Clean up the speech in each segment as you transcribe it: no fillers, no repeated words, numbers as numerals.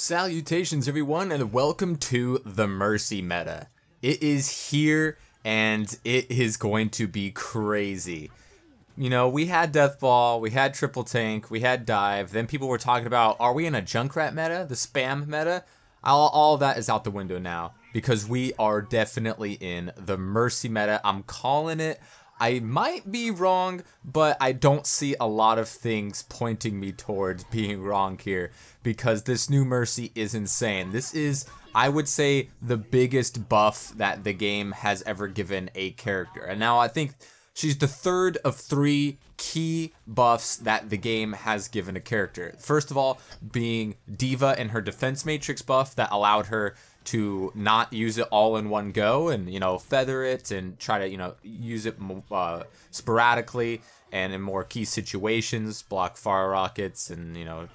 Salutations everyone and welcome to the Mercy meta. It is here and it is going to be crazy. You know, we had Deathball, we had Triple Tank, we had Dive, then people were talking about, are we in a Junkrat meta, the spam meta? All of that is out the window now because we are definitely in the Mercy meta. I'm calling it. I might be wrong, but I don't see a lot of things pointing me towards being wrong here because this new Mercy is insane. This is, I would say, the biggest buff that the game has ever given a character. And now I think she's the third of three key buffs that the game has given a character. First of all, being D.Va and her defense matrix buff that allowed her to not use it all in one go and, you know, feather it and try to, you know, use it sporadically and in more key situations, block fire rockets and, you know,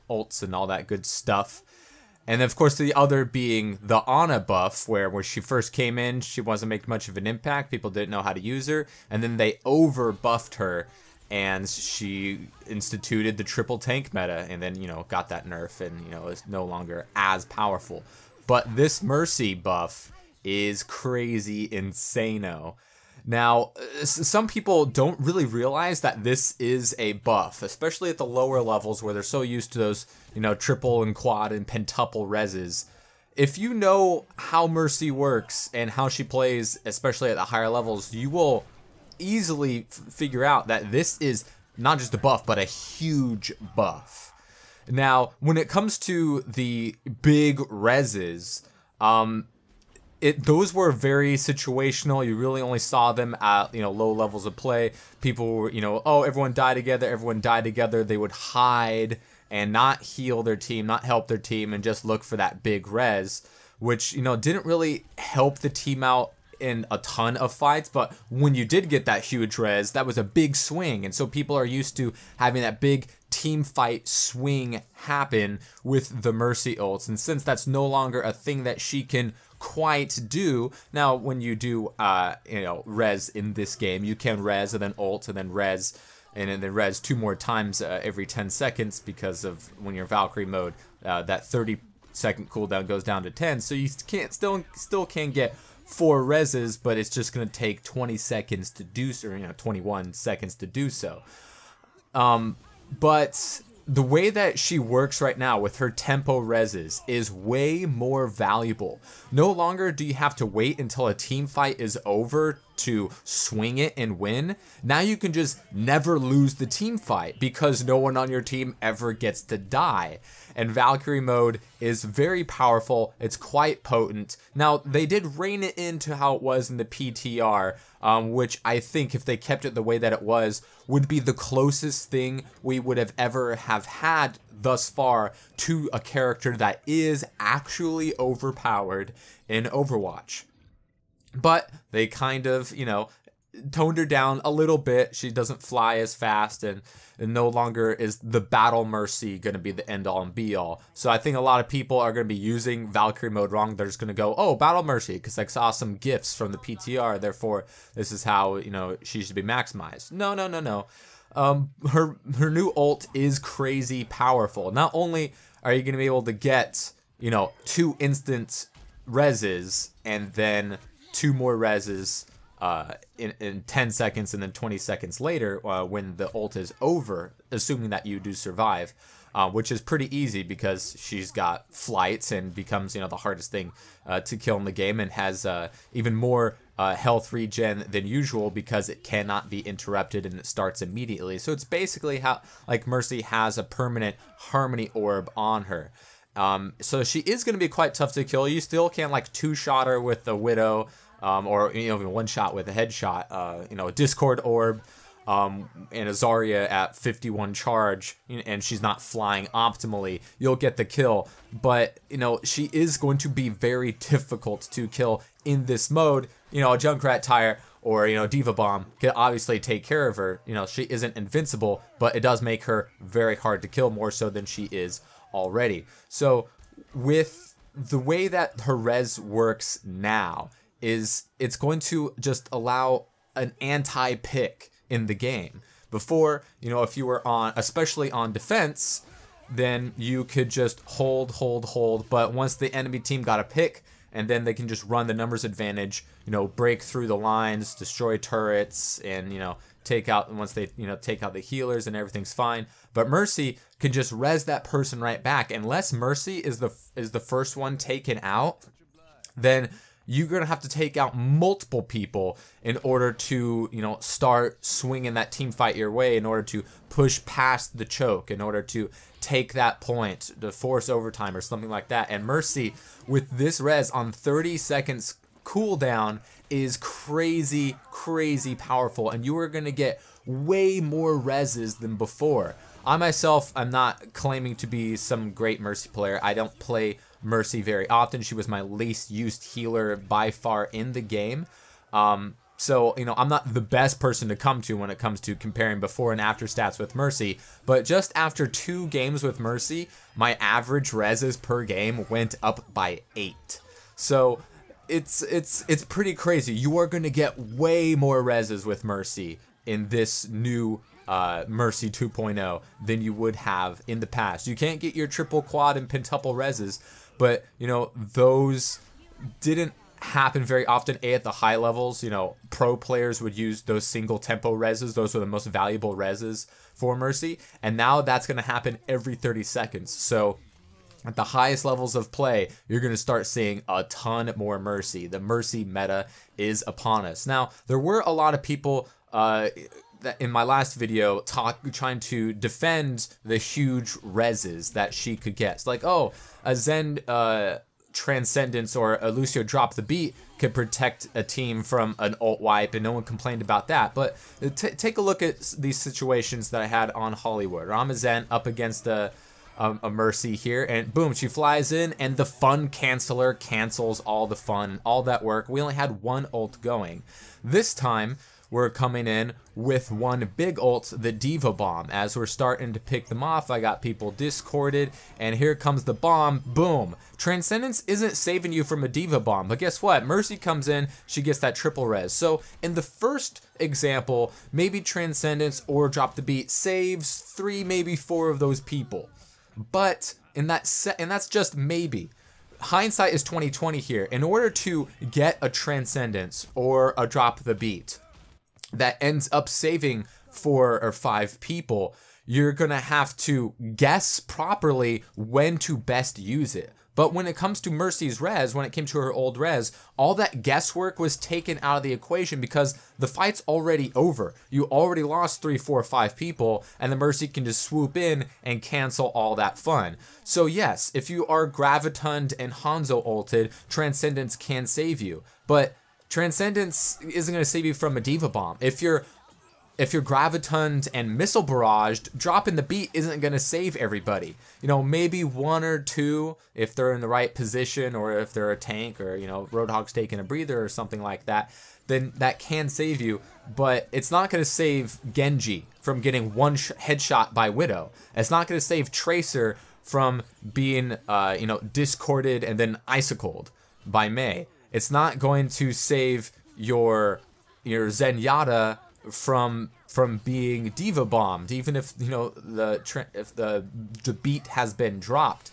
ults and all that good stuff. And of course the other being the Ana buff, where she first came in, she wasn't making much of an impact, people didn't know how to use her, and then they over buffed her and she instituted the triple tank meta and then, you know, got that nerf and, you know, is no longer as powerful. But this Mercy buff is crazy insano. Now, some people don't really realize that this is a buff, especially at the lower levels where they're so used to those, you know, triple and quad and pentuple reses. If you know how Mercy works and how she plays, especially at the higher levels, you will easily figure out that this is not just a buff, but a huge buff. Now, when it comes to the big reses, those were very situational. You really only saw them at, you know, low levels of play. People were, you know, oh, everyone died together, everyone died together. They would hide and not heal their team, not help their team, and just look for that big res, which, you know, didn't really help the team out in a ton of fights. But when you did get that huge res, that was a big swing. And so people are used to having that big team fight swing happen with the Mercy ults. And since that's no longer a thing that she can quite do, now when you do you know, res in this game, you can res and then ult and then res and then res two more times every 10 seconds because of when you're Valkyrie mode, that 30-second cooldown goes down to 10, so you can't still can get 4 reses, but it's just going to take 20 seconds to do so, or, you know, 21 seconds to do so. But the way that she works right now with her tempo reses is way more valuable. No longer do you have to wait until a team fight is over to swing it and win. Now you can just never lose the team fight because no one on your team ever gets to die. And Valkyrie mode is very powerful. It's quite potent. Now, they did rein it into how it was in the PTR, which I think if they kept it the way that it was, would be the closest thing we would have ever have had thus far to a character that is actually overpowered in Overwatch. But they kind of, you know, toned her down a little bit. She doesn't fly as fast, and no longer is the Battle Mercy going to be the end all and be all. So I think a lot of people are going to be using Valkyrie mode wrong. They're just going to go, oh, Battle Mercy, because I saw some gifs from the PTR, therefore this is how, you know, she should be maximized. No. Her new ult is crazy powerful. Not only are you going to be able to get, you know, 2 instant reses and then 2 more reses in 10 seconds and then 20 seconds later when the ult is over, assuming that you do survive, which is pretty easy because she's got flights and becomes, you know, the hardest thing to kill in the game, and has even more health regen than usual because it cannot be interrupted and it starts immediately. So it's basically how, like, Mercy has a permanent Harmony orb on her. So she is going to be quite tough to kill. You still can, like, 2-shot her with the Widow, or, you know, even 1-shot with a headshot, you know, a Discord orb, and a Zarya at 51 charge, and she's not flying optimally, you'll get the kill. But, you know, she is going to be very difficult to kill in this mode. You know, a Junkrat Tire or, you know, D.Va Bomb can obviously take care of her. You know, she isn't invincible, but it does make her very hard to kill, more so than she is already. So with the way that her res works now, is it's going to just allow an anti-pick in the game. Before, you know, if you were on, especially on defense, then you could just hold. But once the enemy team got a pick, and then they can just run the numbers advantage, break through the lines, destroy turrets, and, take out, once they, take out the healers and everything's fine. But Mercy can just res that person right back. Unless Mercy is the first one taken out, then you're going to have to take out multiple people in order to, start swinging that team fight your way, in order to push past the choke, in order to take that point, to force overtime or something like that. And Mercy, with this res on 30 seconds cooldown, is crazy powerful, and you are going to get way more reses than before. I myself, I'm not claiming to be some great Mercy player. I don't play Mercy very often. She was my least used healer by far in the game. So, I'm not the best person to come to when it comes to comparing before and after stats with Mercy. But just after 2 games with Mercy, my average reses per game went up by 8. So it's pretty crazy. You are going to get way more reses with Mercy in this new Mercy 2.0 than you would have in the past. You can't get your triple, quad, and pentuple reses, but those didn't happen very often. At the high levels, pro players would use those single tempo reses. Those were the most valuable reses for Mercy, and now that's going to happen every 30 seconds. So at the highest levels of play, you're going to start seeing a ton more Mercy. The Mercy meta is upon us. Now, there were a lot of people that in my last video trying to defend the huge reses that she could get. So like, oh, a Zen Transcendence or a Lucio Drop the Beat could protect a team from an ult wipe, and no one complained about that. But take a look at these situations that I had on Hollywood. Ramazan up against a Mercy here, and boom, she flies in, and the fun canceller cancels all the fun and all that work. We only had 1 ult going. This time, we're coming in with 1 big ult, the D.Va Bomb. As we're starting to pick them off, I got people discorded, and here comes the bomb. Boom. Transcendence isn't saving you from a D.Va Bomb, but guess what? Mercy comes in, she gets that triple res. So in the first example, maybe Transcendence or Drop the Beat saves 3, maybe 4 of those people. But and that's just maybe. Hindsight is 20/20 here. In order to get a Transcendence or a Drop the Beat that ends up saving 4 or 5 people, you're gonna have to guess properly when to best use it. But when it comes to Mercy's res, when it came to her old res, all that guesswork was taken out of the equation because the fight's already over. You already lost 3, 4, 5 people, and the Mercy can just swoop in and cancel all that fun. So yes, if you are Gravitund and Hanzo ulted, Transcendence can save you. But Transcendence isn't going to save you from a D.Va Bomb. If you're Gravitund and Missile Barraged, dropping the beat isn't going to save everybody. Maybe 1 or 2 if they're in the right position, or if they're a tank, or, Roadhog's taking a breather or something like that, then that can save you. But it's not going to save Genji from getting 1 headshot by Widow. It's not going to save Tracer from being, discorded and then icicled by Mei. It's not going to save your Zenyatta from being D.Va Bombed, even if the beat has been dropped.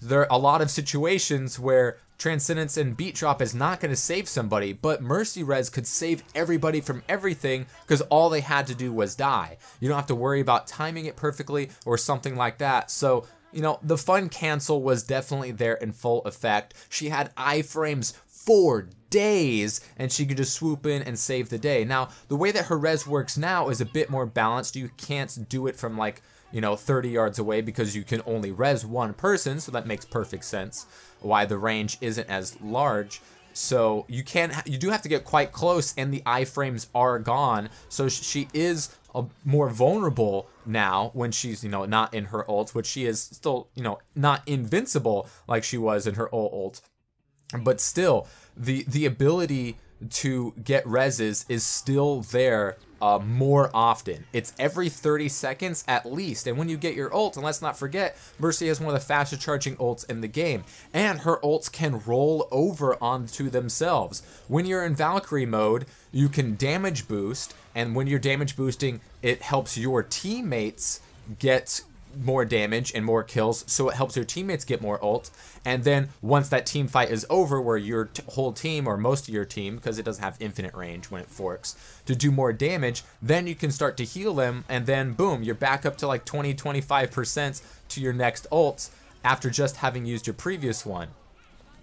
There are a lot of situations where Transcendence and beat drop is not going to save somebody, but Mercy res could save everybody from everything because all they had to do was die. You don't have to worry about timing it perfectly or something like that. So the fun cancel was definitely there in full effect. She had iframes 4 days, and she could just swoop in and save the day. Now, the way that her res works now is a bit more balanced. You can't do it from 30 yards away because you can only res 1 person, so that makes perfect sense why the range isn't as large. So you do have to get quite close, and the iframes are gone. So she is more vulnerable now when she's not in her ult, which she is still not invincible like she was in her old ult. But still, the ability to get reses is still there more often. It's every 30 seconds at least. And when you get your ult, and let's not forget, Mercy has one of the fastest charging ults in the game. And her ults can roll over onto themselves. When you're in Valkyrie mode, you can damage boost. And when you're damage boosting, it helps your teammates get more damage and more kills, so it helps your teammates get more ult. And then once that team fight is over, where your whole team, or most of your team, because it doesn't have infinite range when it forks, to do more damage, then you can start to heal them, and then boom, you're back up to like 20-25% to your next ult after just having used your previous one.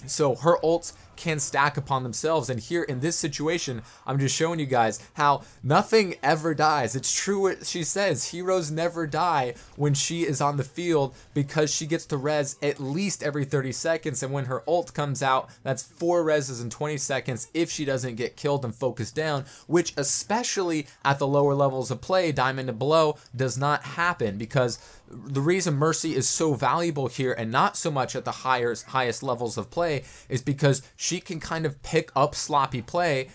So her ults can stack upon themselves, and here in this situation, I'm just showing you guys how nothing ever dies. It's true what she says, heroes never die when she is on the field, because she gets to res at least every 30 seconds, and when her ult comes out, that's 4 reses in 20 seconds if she doesn't get killed and focused down, which especially at the lower levels of play, diamond and below, does not happen, because the reason Mercy is so valuable here and not so much at the highest levels of play is because she can kind of pick up sloppy play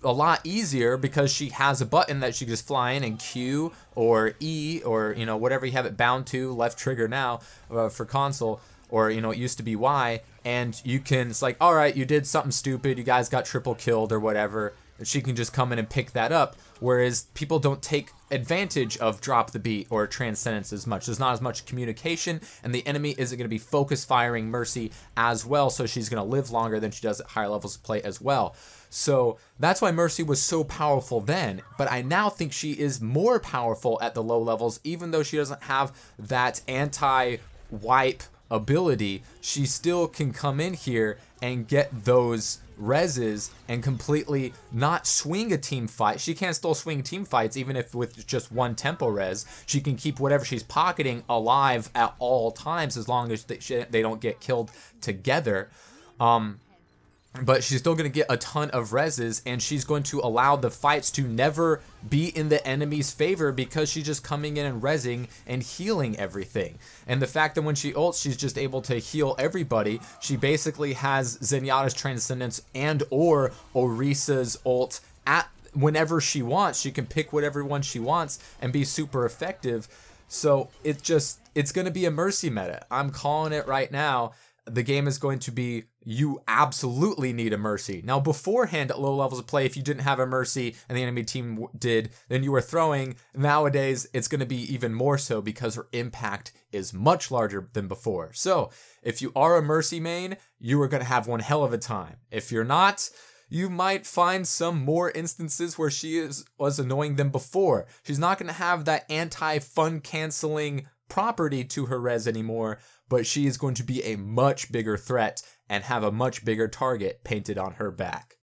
a lot easier, because she has a button that she can just fly in and Q or E, or you know, whatever you have it bound to, left trigger now for console, or you know, it used to be Y, and you can, it's like, all right, you did something stupid, you guys got triple killed or whatever, she can just come in and pick that up, whereas people don't take advantage of drop the beat or transcendence as much. There's not as much communication, and the enemy isn't going to be focus firing Mercy as well, so she's going to live longer than she does at higher levels of play as well. So that's why Mercy was so powerful then, but I now think she is more powerful at the low levels, even though she doesn't have that anti-wipe ability. She still can come in here and get those reses and completely not swing a team fight. She can still swing team fights even if with just one tempo res. She can keep whatever she's pocketing alive at all times, as long as they don't get killed together. But she's still going to get a ton of reses, and she's going to allow the fights to never be in the enemy's favor, because she's just coming in and resing and healing everything. And the fact that when she ults, she's just able to heal everybody. She basically has Zenyatta's Transcendence and or Orisa's ult at whenever she wants. She can pick whatever one she wants and be super effective. So it's going to be a Mercy meta. I'm calling it right now. The game is going to be, you absolutely need a Mercy. Now beforehand at low levels of play, if you didn't have a Mercy and the enemy team did, then you were throwing. Nowadays it's going to be even more so, because her impact is much larger than before. So if you are a Mercy main, you are going to have one hell of a time. If you're not, you might find some more instances where she was annoying than before. She's not going to have that anti-fun canceling property to her res anymore, but she is going to be a much bigger threat and have a much bigger target painted on her back.